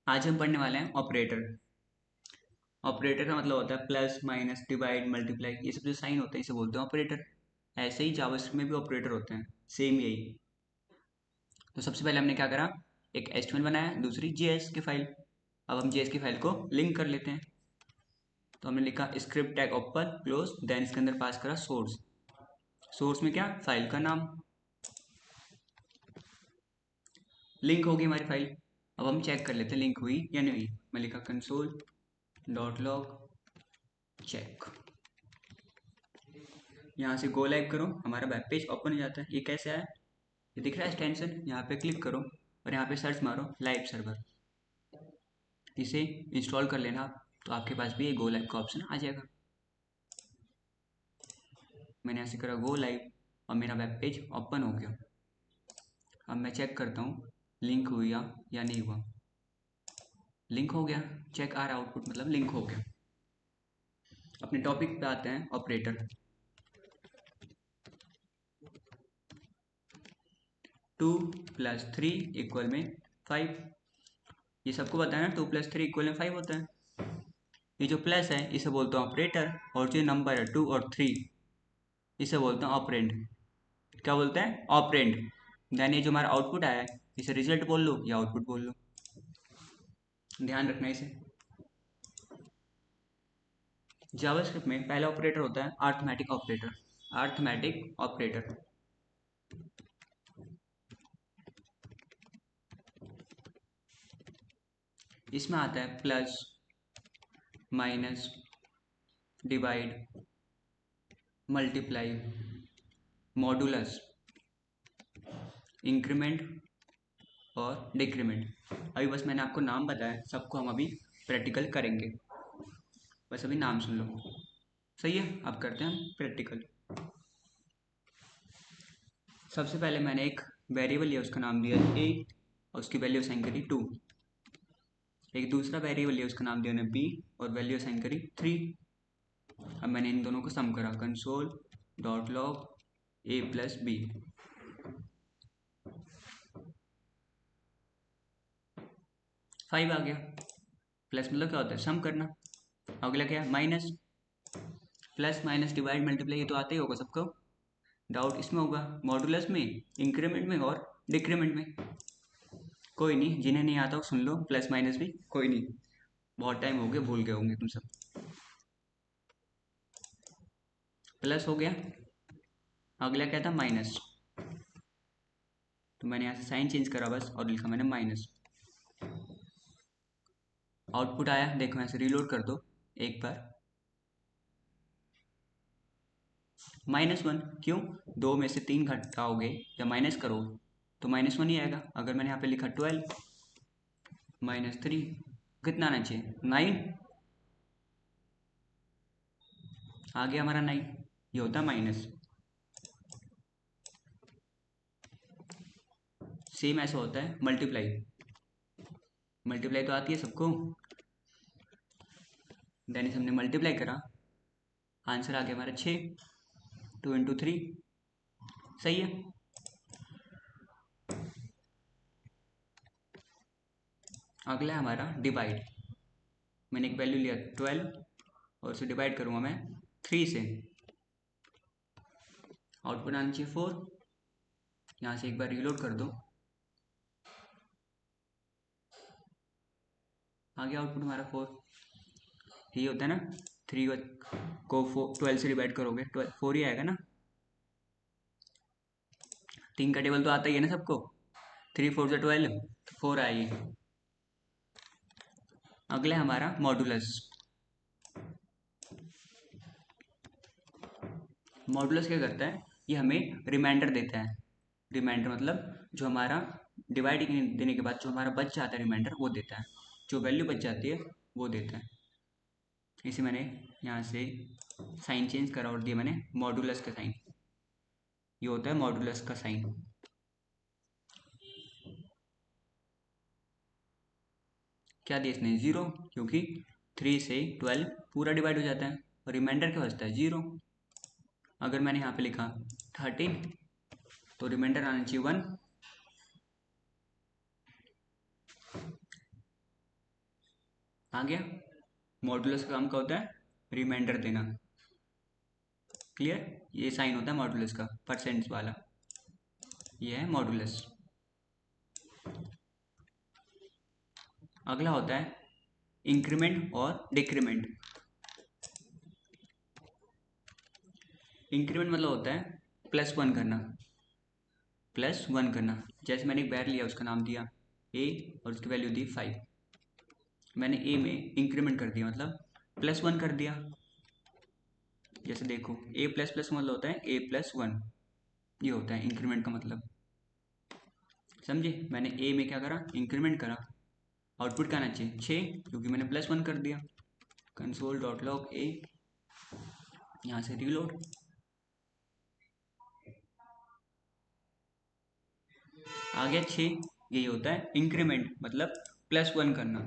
आज हम पढ़ने वाले हैं ऑपरेटर। ऑपरेटर का मतलब होता है प्लस माइनस डिवाइड मल्टीप्लाई, ये सब जो साइन होते हैं इसे बोलते हैं ऑपरेटर। ऐसे ही जावास्क्रिप्ट में भी ऑपरेटर होते हैं, सेम यही। तो सबसे पहले हमने क्या करा, एक HTML बनाया, दूसरी JS की फाइल। अब हम JS की फाइल को लिंक कर लेते हैं। तो हमने लिखा script tag open close, then इसके अंदर पास करा सोर्स। सोर्स में क्या, फाइल का नाम। लिंक होगी हमारी फाइल। अब हम चेक कर लेते हैं लिंक हुई या नहीं हुई। मैं लिखा कंसोल डॉट लॉग चेक। यहाँ से गो लाइव करो, हमारा वेब पेज ओपन हो जाता है। ये कैसे आया, ये दिख रहा है एक्सटेंशन, यहाँ पे क्लिक करो और यहाँ पे सर्च मारो लाइव सर्वर। इसे इंस्टॉल कर लेना आप, तो आपके पास भी ये गो लाइव का ऑप्शन आ जाएगा। मैंने ऐसे करा गो लाइव और मेरा वेब पेज ओपन हो गया। अब मैं चेक करता हूँ लिंक हुआ या नहीं हुआ। लिंक हो गया, चेक आ रहा आउटपुट, मतलब लिंक हो गया। अपने टॉपिक पे आते हैं, ऑपरेटर। 2+3 इक्वल में 5। ये सबको पता है ना, 2+3 इक्वल में 5 होता है। ये जो प्लस है इसे बोलते हैं ऑपरेटर, और जो नंबर है 2 और 3 इसे बोलते हैं ऑपरेंड। क्या बोलते हैं, ऑपरेंड। यानी ये जो हमारा आउटपुट आया है इसे रिजल्ट बोल लो या आउटपुट बोल लो, ध्यान रखना इसे। जावास्क्रिप्ट में पहला ऑपरेटर होता है अरिथमेटिक ऑपरेटर। अरिथमेटिक ऑपरेटर इसमें आता है plus minus divide multiply modulus increment और डिक्रीमेंट। अभी बस मैंने आपको नाम बताया, सबको हम अभी प्रैक्टिकल करेंगे, बस अभी नाम सुन लो। सही है, अब करते हैं हम प्रैक्टिकल। सबसे पहले मैंने एक वेरिएबल लिया, उसका नाम दिया a और उसकी वैल्यू असाइन करी 2। एक दूसरा वेरिएबल लिया, उसका नाम दिया मैंने b और वैल्यू असाइन करी 3। अब मैंने इन दोनों को सम करा, कंसोल डॉट लॉग a+b। 5 आ गया। प्लस मतलब क्या होता है, सम करना। अगला क्या है, minus. Plus minus divide multiply, ये तो आते ही होगा सबको, डाउट इसमें होगा मॉडुलस में, इंक्रीमेंट में और डिक्रीमेंट में। कोई नहीं, जिन्हें नहीं आता वो सुन लो, प्लस माइनस भी कोई नहीं, बहुत टाइम हो गया, भूल गए होंगे तुम सब। प्लस हो गया, अगला क्या था, माइनस। तो मैंने यहाँ से साइन चेंज करा बस और लिखा मैंने माइनस। आउटपुट आया, देखो यहाँ से रीलोड कर दो एक बार। -1, क्यों, 2 में से 3 घटाओगे या माइनस करो तो -1 ही आएगा। अगर मैंने यहाँ पे लिखा 12 -3, कितना आना चाहिए, 9। आ गया हमारा 9, ये होता है माइनस। सेम ऐसा होता है मल्टीप्लाई। मल्टीप्लाई तो आती है सबको, देन हमने मल्टीप्लाई करा, आंसर आ गया हमारा 6। 2 × 3, सही है। अगला है हमारा डिवाइड। मैंने एक वैल्यू लिया 12 और उसे डिवाइड करूँगा मैं 3 से, आउटपुट आना चाहिए 4। यहाँ से एक बार रीलोड कर दो, आ गया आउटपुट हमारा 4। ये होता है ना, 3 को 12 से डिवाइड करोगे 4 ही आएगा ना। 3 का टेबल तो आता ही है ना सबको, 3 4 से 12, 4 आएगी। अगला है हमारा मॉडुलस। मॉडुलस क्या करता है, ये हमें रिमाइंडर देता है। रिमाइंडर मतलब जो हमारा डिवाइड देने के बाद जो हमारा बच जाता है रिमाइंडर, वो देता है। जो वैल्यू बच जाती है वो देता है। इसे मैंने यहाँ से साइन चेंज करा और दिया मैंने मॉडुलस का साइन। ये होता है मॉडुलस का साइन। क्या दिया इसने, 0, क्योंकि 3 से 12 पूरा डिवाइड हो जाता है और रिमाइंडर क्या बचता है, 0। अगर मैंने यहाँ पे लिखा 13 तो रिमाइंडर आना चाहिए 1। आ गया। मॉडुलस का काम क्या होता है? रिमाइंडर देना। क्लियर? ये साइन होता है मॉडुलस का, परसेंट्स वाला। ये है मॉडुलस। अगला होता है इंक्रीमेंट और डिक्रीमेंट। इंक्रीमेंट मतलब होता है +1 करना, +1 करना। जैसे मैंने एक बैर लिया, उसका नाम दिया ए और उसकी वैल्यू दी 5। मैंने ए में इंक्रीमेंट कर दिया, मतलब +1 कर दिया। जैसे देखो ए प्लस प्लस मतलब होता है A+1, ये होता है इंक्रीमेंट का मतलब। समझे? मैंने ए में क्या करा? इंक्रीमेंट करा। आउटपुट क्या आना चाहिए? 6, क्योंकि मैंने +1 कर दिया। कंसोल डॉट लॉग ए, यहाँ से रीलोड। आ गया 6। यही होता है इंक्रीमेंट, मतलब +1 करना।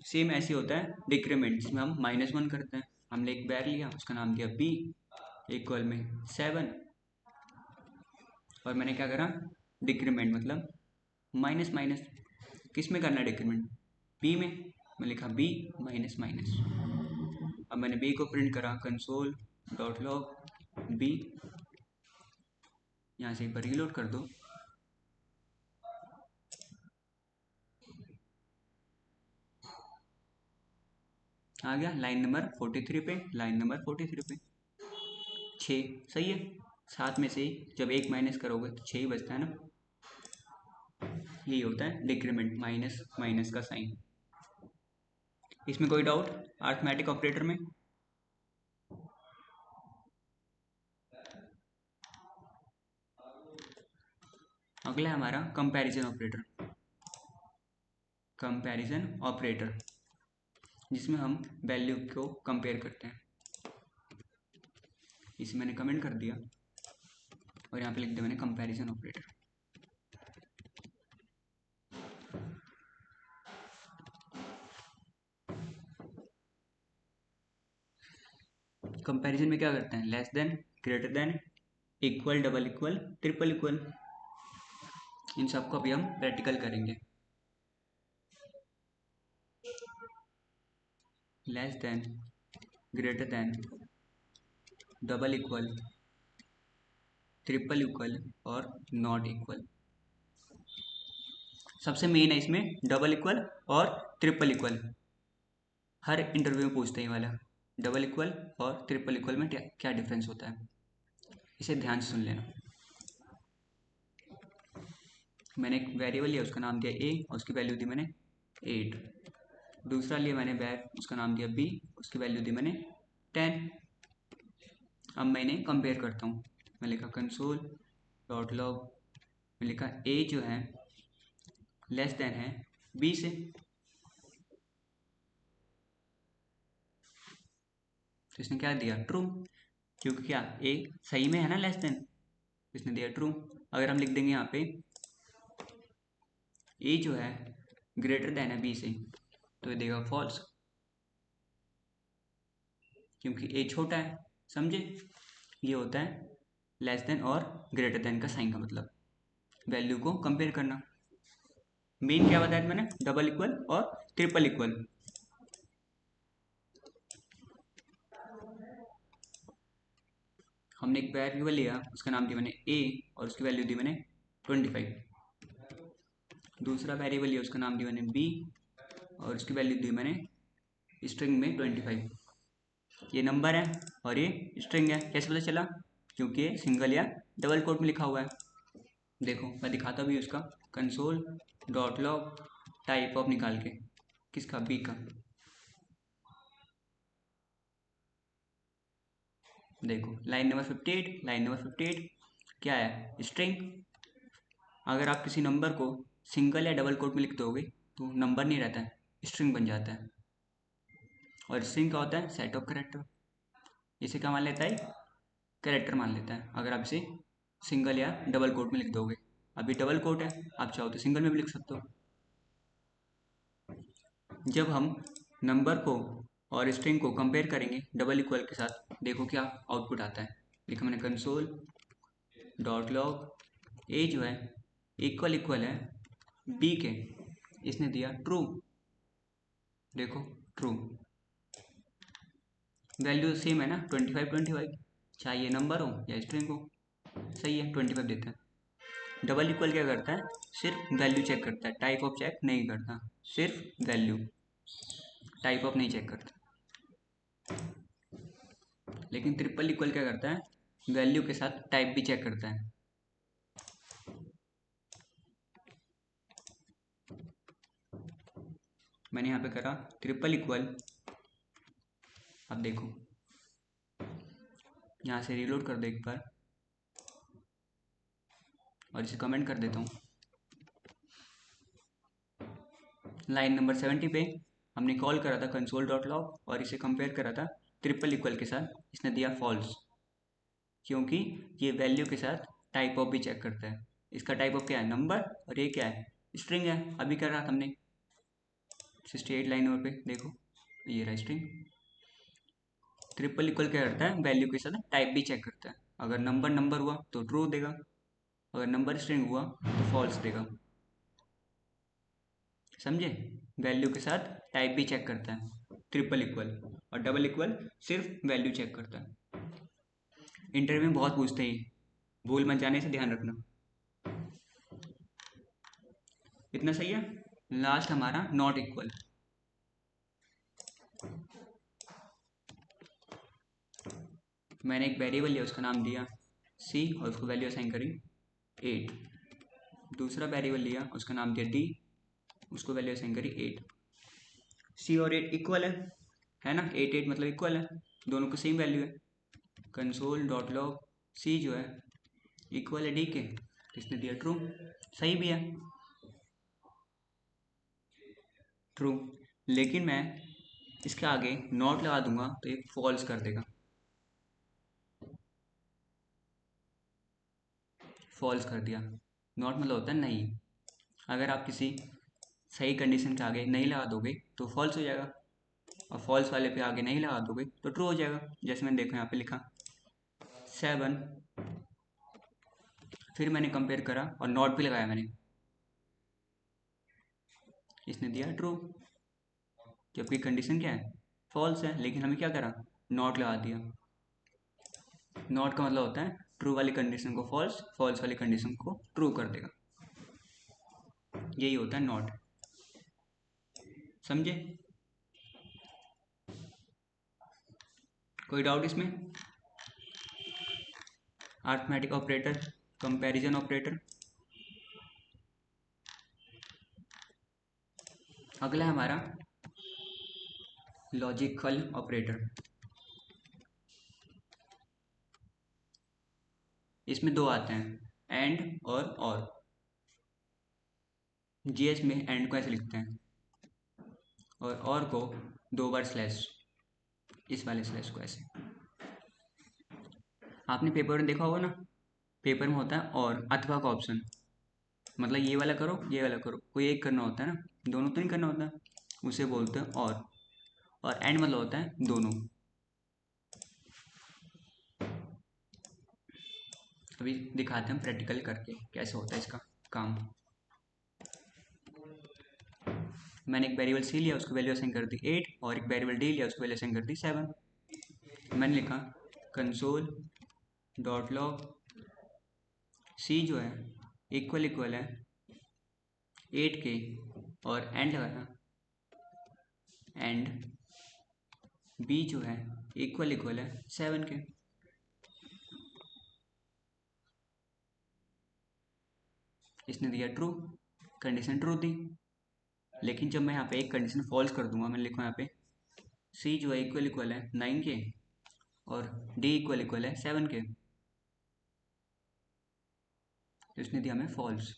सेम ऐसे होता है डिक्रीमेंट, जिसमें हम -1 करते हैं। हमने एक बैर लिया, उसका नाम दिया बी इक्वल में 7, और मैंने क्या करा? डिक्रीमेंट मतलब माइनस माइनस। किस में करना है डिक्रीमेंट? बी में। मैं लिखा बी माइनस माइनस। अब मैंने बी को प्रिंट करा, कंसोल डॉट लॉग बी। यहाँ से एक बार रीलोड कर दो। आ गया लाइन नंबर 43 पे, लाइन नंबर 43 पे 6। सही है। 7 में से जब 1 माइनस करोगे तो 6 ही बचता है ना। यही होता है डिक्रीमेंट, माइनस माइनस का साइन। इसमें कोई डाउट अर्थमेटिक ऑपरेटर में? अगला है हमारा कंपैरिजन ऑपरेटर। कंपैरिजन ऑपरेटर, जिसमें हम वैल्यू को कंपेयर करते हैं। इसे मैंने कमेंट कर दिया और यहाँ पे लिख दिया मैंने कंपैरिजन ऑपरेटर। कंपैरिजन में क्या करते हैं? Less than, greater than, equal, double equal, triple equal. इन सबको अभी हम प्रैक्टिकल करेंगे। Less than, greater than, double equal, triple equal और नॉट इक्वल। सबसे मेन है इसमें डबल इक्वल और ट्रिपल इक्वल। हर इंटरव्यू में पूछते हैं ये वाला, डबल इक्वल और ट्रिपल इक्वल में क्या डिफरेंस होता है। इसे ध्यान से सुन लेना। मैंने एक वेरिएबल लिया, उसका नाम दिया ए और उसकी वैल्यू दी मैंने 8। दूसरा लिया मैंने बैर, उसका नाम दिया बी, उसकी वैल्यू दी मैंने 10। अब मैं इन्हें कंपेयर करता हूँ। मैं लिखा कंसोल डॉट लॉग, मैं लिखा ए जो है लेस देन है बी से। तो इसने क्या दिया? ट्रू, क्योंकि क्या ए सही में है ना लेस देन, इसने दिया ट्रू। अगर हम लिख देंगे यहाँ पे ए जो है ग्रेटर देन है बी से, तो ये देगा फॉल्स, क्योंकि ए छोटा है। समझे? ये होता है लेस देन और ग्रेटर देन का साइन का मतलब, वैल्यू को कंपेयर करना। मेन क्या बताया था मैंने? डबल इक्वल और ट्रिपल इक्वल। हमने एक वेरिएबल लिया, उसका नाम दिया मैंने ए और उसकी वैल्यू दी मैंने 25। दूसरा वेरिएबल लिया, उसका नाम दिया मैंने बी और उसकी वैल्यू दी मैंने स्ट्रिंग में 25। ये नंबर है और ये स्ट्रिंग है। कैसे पता चला? क्योंकि ये सिंगल या डबल कोट में लिखा हुआ है। देखो मैं दिखाता भी उसका, console dot log type of निकाल के, किसका? बी का। देखो लाइन नंबर 58, लाइन नंबर 58 क्या है? स्ट्रिंग। अगर आप किसी नंबर को सिंगल या डबल कोट में लिख दोगे तो नंबर नहीं रहता है, स्ट्रिंग बन जाता है। और स्ट्रिंग क्या होता है? Set of character. इसे क्या मान लेता है? कैरेक्टर मान लेता है। अगर आप इसे सिंगल या डबल कोट में लिख दोगे, अभी डबल कोट है, आप चाहो तो सिंगल में भी लिख सकते हो। जब हम नंबर को और स्ट्रिंग को कंपेयर करेंगे डबल इक्वल के साथ, देखो क्या आउटपुट आता है। लिखा मैंने कंसोल डॉट लॉग ए जो है इक्वल इक्वल है बी के, इसने दिया ट्रू। देखो ट्रू, वैल्यू सेम है ना, 25 चाहे ये नंबर हो या स्ट्रिंग हो, सही है 25 देता है। डबल इक्वल क्या करता है, सिर्फ वैल्यू चेक करता है, टाइप ऑफ चेक नहीं करता, सिर्फ वैल्यू, टाइप ऑफ नहीं चेक करता। लेकिन ट्रिपल इक्वल क्या करता है, वैल्यू के साथ टाइप भी चेक करता है। मैंने यहाँ पे करा ट्रिपल इक्वल, अब देखो यहाँ से रीलोड कर दो एक बार और इसे कमेंट कर देता हूँ। लाइन नंबर 70 पे हमने कॉल करा था कंसोल डॉट लॉग और इसे कंपेयर करा था ट्रिपल इक्वल के साथ, इसने दिया फॉल्स, क्योंकि ये वैल्यू के साथ टाइप ऑफ भी चेक करता है। इसका टाइप ऑफ क्या है, नंबर, और ये क्या है, स्ट्रिंग है। अभी कर रहा था हमने 68 लाइन और पे देखो, ये रहा स्ट्रिंग। ट्रिपल इक्वल क्या करता है, वैल्यू के साथ टाइप भी चेक करता है। अगर नंबर नंबर हुआ तो ट्रू देगा, अगर नंबर स्ट्रिंग हुआ तो फॉल्स देगा। समझे, वैल्यू के साथ टाइप भी चेक करता है ट्रिपल इक्वल, और डबल इक्वल सिर्फ वैल्यू चेक करता है। इंटरव्यू में बहुत पूछते हैं, भूल मत जाने से ध्यान रखना। इतना सही है। लास्ट हमारा नॉट इक्वल। मैंने एक वेरिएबल लिया, उसका नाम दिया सी और उसको वैल्यू असाइन करी 8। दूसरा वेरिएबल लिया, उसका नाम दिया डी, उसको वैल्यू असाइन करी 8। सी और 8 इक्वल है ना, 8 8 मतलब इक्वल है, दोनों को सेम वैल्यू है। कंसोल डॉट लॉग सी जो है इक्वल है डी के, किसने दिया ट्रू, सही भी है ट्रू। लेकिन मैं इसके आगे नॉट लगा दूंगा तो ये फॉल्स कर देगा, फॉल्स कर दिया। नॉट मतलब होता है नहीं, अगर आप किसी सही कंडीशन के आगे नहीं लगा दोगे तो फॉल्स हो जाएगा, और फॉल्स वाले पे आगे नहीं लगा दोगे तो ट्रू हो जाएगा। जैसे मैंने देखो यहाँ पे लिखा 7, फिर मैंने कंपेयर करा और नॉट भी लगाया मैंने, इसने दिया ट्रू, जबकि कंडीशन क्या है, फॉल्स है। लेकिन हमें क्या करा, नॉट लगा दिया। नॉट का मतलब होता है ट्रू वाली कंडीशन को फॉल्स, फॉल्स वाली कंडीशन को ट्रू कर देगा, यही होता है नॉट। समझे, कोई डाउट इसमें। Arithmetic operator, comparison operator. अगला है हमारा लॉजिकल ऑपरेटर। इसमें दो आते हैं, एंड और। जीएस में एंड को ऐसे लिखते हैं और को दो बार स्लैश, इस वाले स्लैश को ऐसे। आपने पेपर में देखा होगा ना, पेपर में होता है और अथवा का ऑप्शन, मतलब ये वाला करो ये वाला करो, कोई एक करना होता है ना, दोनों तो नहीं करना होता, उसे बोलते हैं और एंड मतलब होता है दोनों। अभी दिखाते हैं प्रैक्टिकल करके कैसे होता है इसका काम। मैंने एक वेरिएबल सी लिया, उसको वैल्यू असाइन कर दी 8, और एक वेरिएबल डी लिया, उसको वैल्यू असाइन कर दी 7। मैंने लिखा कंसोल डॉट लॉग सी जो है इक्वल इक्वल है 8 के, और एंड लगाया, एंड बी जो है इक्वल इक्वल है 7 के। इसने दिया ट्रू, कंडीशन ट्रू थी। लेकिन जब मैं यहाँ पे एक कंडीशन फॉल्स कर दूंगा, मैंने लिखा यहाँ पे सी जो है इक्वल इक्वल है 9 के और डी इक्वल इक्वल है 7 के, तो इसने दिया हमें फॉल्स।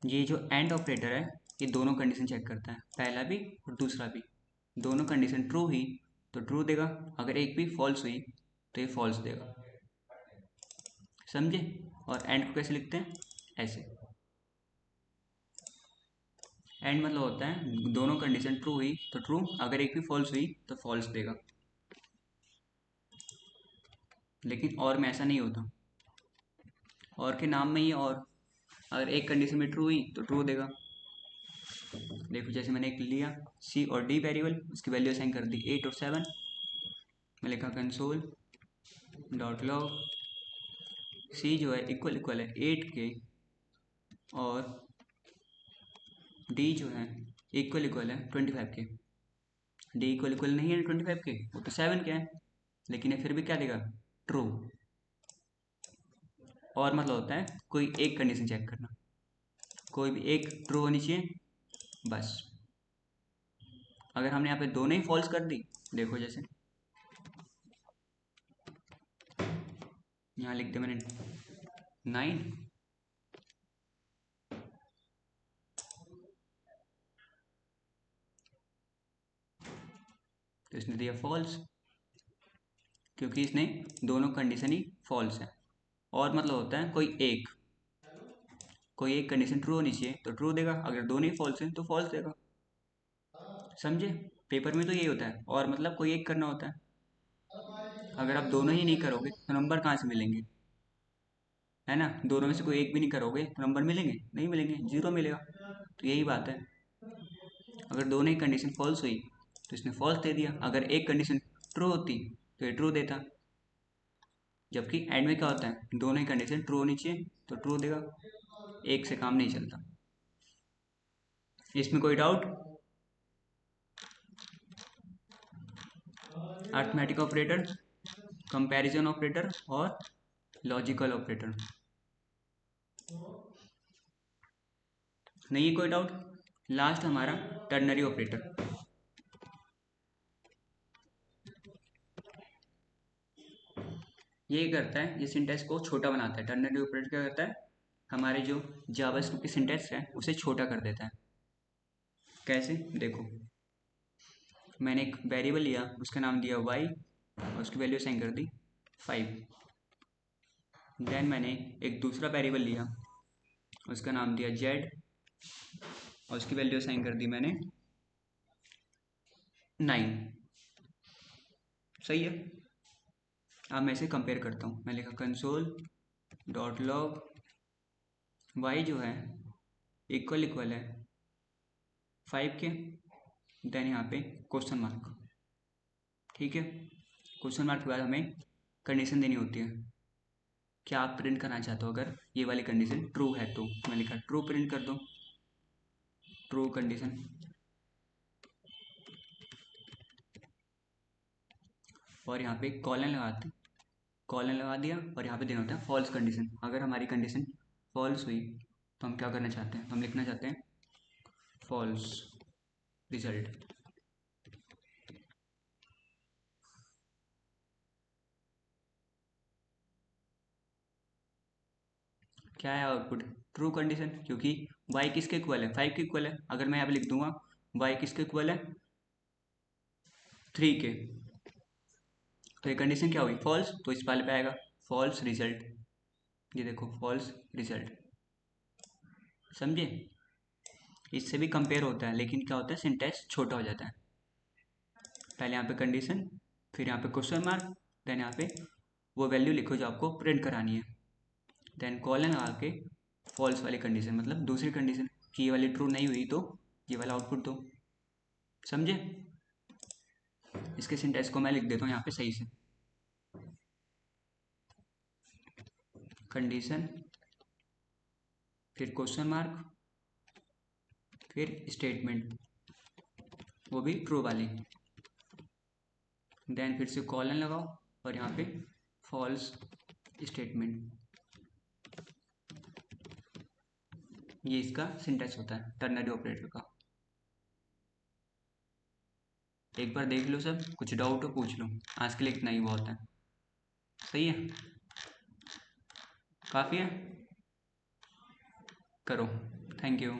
ये जो एंड ऑपरेटर है ये दोनों कंडीशन चेक करता है, पहला भी और दूसरा भी। दोनों कंडीशन ट्रू हुई तो ट्रू देगा, अगर एक भी फॉल्स हुई तो ये फॉल्स देगा। समझे, और एंड को कैसे लिखते हैं, ऐसे। एंड मतलब होता है दोनों कंडीशन ट्रू हुई तो ट्रू, अगर एक भी फॉल्स हुई तो फॉल्स देगा। लेकिन और में ऐसा नहीं होता, और के नाम में ही और, अगर एक कंडीशन में ट्रू हुई तो ट्रू देगा, देखो जैसे मैंने एक लिया सी और डी वेरिएबल, उसकी वैल्यू असाइन कर दी 8 और 7। मैं लिखा कंसोल डॉट लॉग सी जो है इक्वल इक्वल है 8 के, और डी जो है इक्वल इक्वल है 25 के। डी इक्वल इक्वल नहीं है 25 के, वो तो 7 के है, लेकिन ये फिर भी क्या देगा, ट्रू। और मतलब होता है कोई एक कंडीशन चेक करना, कोई भी एक ट्रू होनी चाहिए बस। अगर हमने यहाँ पे दोनों ही फॉल्स कर दी, देखो जैसे यहाँ लिख दिया मैंने 9, तो इसने दिया फॉल्स, क्योंकि इसने दोनों कंडीशन ही फॉल्स है। और मतलब होता है कोई एक कंडीशन ट्रू होनी चाहिए तो ट्रू देगा, अगर दोनों ही फॉल्स हैं तो फॉल्स देगा। समझे, पेपर में तो यही होता है। और मतलब कोई एक करना होता है, अगर आप दोनों ही नहीं करोगे तो नंबर कहाँ से मिलेंगे, है ना। दोनों में से कोई एक भी नहीं करोगे तो नंबर मिलेंगे, नहीं मिलेंगे, जीरो मिलेगा। तो यही बात है, अगर दोनों ही कंडीशन फॉल्स हुई तो इसने फॉल्स दे दिया, अगर एक कंडीशन ट्रू होती तो ये ट्रू देता। जबकि एंड में क्या होता है, दोनों ही कंडीशन ट्रू होनी चाहिए तो ट्रू देगा, एक से काम नहीं चलता। इसमें कोई doubt. Arithmetic operator, comparison operator और लॉजिकल ऑपरेटर, नहीं है कोई डाउट। लास्ट हमारा टर्नरी ऑपरेटर। ये करता है, ये सिंटेक्स को छोटा बनाता है। टर्नरी ऑपरेटर क्या करता है, हमारे जो जावास्क्रिप्ट की सिंटेक्स है उसे छोटा कर देता है। कैसे, देखो मैंने एक वेरिएबल लिया, उसका नाम दिया y और उसकी वैल्यू असाइन कर दी 5। देन मैंने एक दूसरा वेरिएबल लिया, उसका नाम दिया z और उसकी वैल्यू असाइन कर दी मैंने 9। सही है। अब मैं इसे कंपेयर करता हूँ। मैं लिखा कंसोल डॉट लॉग y जो है इक्वल इक्वल है 5 के, देन यहाँ पे क्वेश्चन मार्क। ठीक है, क्वेश्चन मार्क के बाद हमें कंडीशन देनी होती है, क्या आप प्रिंट करना चाहते हो। अगर ये वाली कंडीशन ट्रू है तो मैं लिखा ट्रू प्रिंट कर दो, ट्रू कंडीशन। और यहाँ पे कॉलन लगा दिया, और यहाँ पे देना होता है फॉल्स कंडीशन। अगर हमारी कंडीशन फॉल्स हुई तो हम क्या करना चाहते हैं, हम लिखना चाहते हैं फॉल्स रिजल्ट। क्या है आउटपुट, ट्रू कंडीशन, क्योंकि y किसके इक्वल है, 5 के इक्वल है। अगर मैं यहाँ पे लिख दूंगा y किसके इक्वल है, 3 के, तो ये कंडीशन क्या हुई, फॉल्स, तो इस वाले पे आएगा फॉल्स रिजल्ट। ये देखो फॉल्स रिजल्ट। समझे, इससे भी कंपेयर होता है, लेकिन क्या होता है, सिंटेक्स छोटा हो जाता है। पहले यहाँ पे कंडीशन, फिर यहाँ पे क्वेश्चन मार्क, देन यहाँ पे वो वैल्यू लिखो जो आपको प्रिंट करानी है, देन कॉलन लगा के फॉल्स वाली कंडीशन, मतलब दूसरी कंडीशन कि ये वाली ट्रू नहीं हुई तो ये वाला आउटपुट दो। समझे, इसके सिंटेक्स को मैं लिख देता हूँ यहाँ पे सही से। कंडीशन, फिर क्वेश्चन मार्क, फिर स्टेटमेंट, वो भी ट्रू वाली, देन फिर से कॉलन लगाओ और यहाँ पे फॉल्स स्टेटमेंट। ये इसका सिंटेक्स होता है टर्नरी ऑपरेटर का। एक बार देख लो सब, कुछ डाउट हो पूछ लो। आज के लिए इतना ही बहुत है। सही है, काफ़ी है, करो। Thank you.